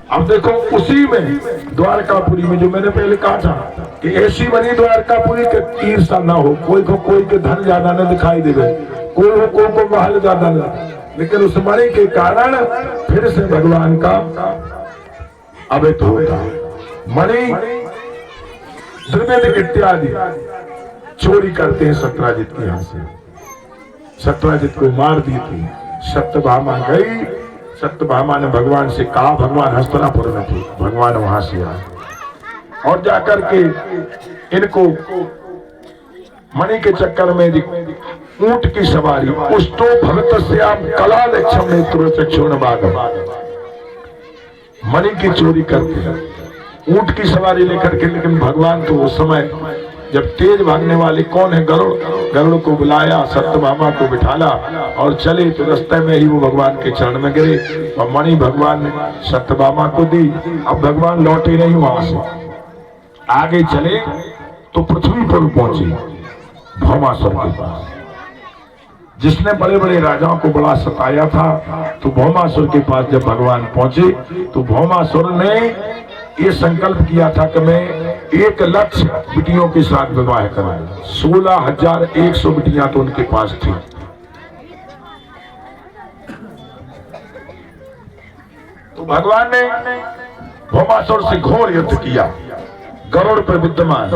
अब देखो उसी में द्वारकापुरी में जो मैंने पहले कहा था कि ऐसी बनी द्वारकापुरी के ईर्षा ना हो, कोई को कोई के धन ज्यादा न दिखाई देवे, कोई को महल ज्यादा न, लेकिन उस मणि के कारण फिर से भगवान का अवैध होता। मणि द्रव्य इत्यादि चोरी करते हैं सत्यजित के यहाँ से। सत्यजित को मार दी थी, सत्यभामा गई, सत्यभामा ने भगवान से कहा, भगवान हस्तिनापुर में थे, भगवान वहां से आए और जाकर के इनको मणि के चक्कर में ऊंट की सवारी, उस्तो भगतस्याम कला लक्ष्म नेत्रो चक्षुण भागम, मणि की चोरी करके ऊंट की सवारी लेकर के। लेकिन भगवान तो उस समय जब तेज भागने वाले कौन है, गरुड़ को बुलाया, सत्यभामा को बिठाला और चले तो रास्ते में ही वो भगवान के चरण में गिरे और मणि भगवान ने सत्यभामा को दी। अब भगवान लौटे नहीं वहां से, आगे चले तो पृथ्वी पर पहुंचे भौमासुर के पास, जिसने बड़े बड़े राजाओं को बड़ा सताया था। तो भौमासुर के पास जब भगवान पहुंचे तो भौमासुर ने ये संकल्प किया था कि मैं 1,00,000 बिटियों के साथ विवाह कराऊंगा। 16,100 बिटियां तो उनके पास थी। तो भगवान ने भौमासुर से घोर युद्ध किया, गरुड़ पर विद्यमान,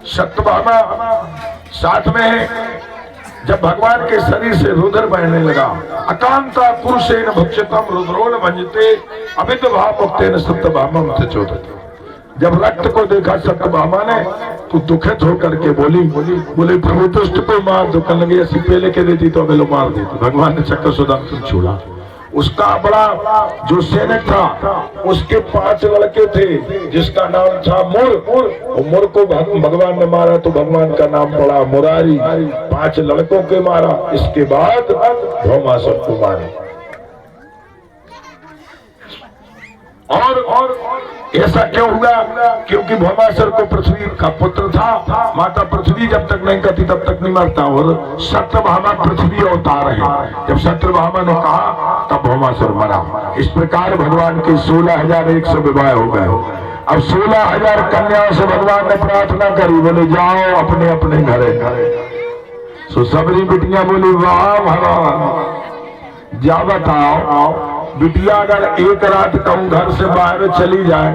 सत्यभामा साथ में है। जब भगवान के शरीर से रुद्र बहने लगा, अकांता पुरुषेण भक्षितम रुद्रोण भंजते अमित भाव मुक्तेन सत्यभामा मुक्तचोदते। जब रक्त को देखा सत्यभामा ने तो दुखित होकर के बोले प्रभु दुष्ट को मार दो, कहने लगे ऐसी पहले कह देती तो अभी लो मार देती। भगवान ने चक्र सुदर्शन छोड़ा। उसका बड़ा जो सैनिक था उसके 5 लड़के थे जिसका नाम था मुर। मुर को भगवान ने मारा तो भगवान का नाम पड़ा मुरारी। 5 लड़कों के मारा, इसके बाद भौमासुर को मारा। और ऐसा क्यों हुआ? क्योंकि भौमासुर को पृथ्वी का पुत्र था, माता पृथ्वी जब तक नहीं करती तब तक नहीं मरता। और सत्यभामा पृथ्वी अवतार है, जब सत्यभामा ने कहा तब भौमासुर मरा। इस प्रकार भगवान के 16,100 विवाह हो गए। अब 16,000 कन्याओं से भगवान ने प्रार्थना करी, बोले जाओ अपने अपने घरे। सो सबरी बिटियां बोली वाह भगवान जा बताओ, बिटिया अगर एक रात कहूं घर से बाहर चली जाए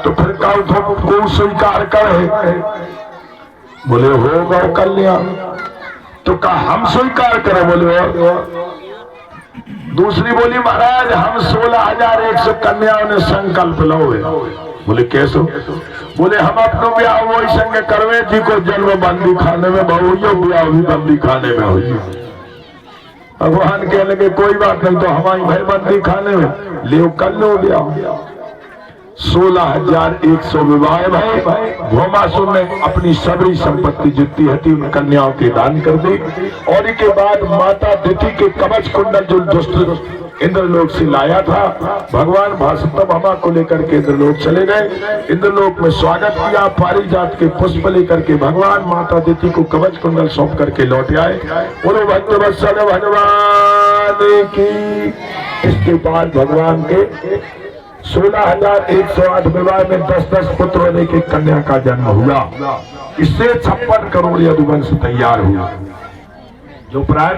तो फिर को स्वीकार करे? बोले होगा कल्याण। तो कहा हम स्वीकार करें? बोले दूसरी बोली महाराज हम 16,100 कन्याओं ने संकल्प लो है। बोले कैसे? बोले हम अपनो ब्याह वही संग करवे जी को जन्म बंदी खाने में बहु, ब्याह भी बंदी खाने में हुई। भगवान कहने लगे कोई बात नहीं, तो हमारी भाई बंदी खाने में ले कर लो ब्याह। 16,100 विवाह भाई। भौमासुर ने अपनी सबरी संपत्ति जितनी हती उन कन्याओं के दान कर दी। और इसके बाद माता दिति के कवच कुंडल जो दुष्ट इंद्रलोक से लाया था, भगवान सत्यभामा को लेकर के इंद्रलोक चले गए। इंद्रलोक में स्वागत किया, पारिजात के पुष्प लेकर के भगवान माता दिति को कवच कुंडल सौंप करके लौट आए। बोलो भक्तवत्सल भगवान की। इसके बाद भगवान के 16,108 विवाह में 10-10 पुत्र और एक कन्या का जन्म हुआ। इससे 56 करोड़ यदुवंश तैयार हुआ, जो प्राय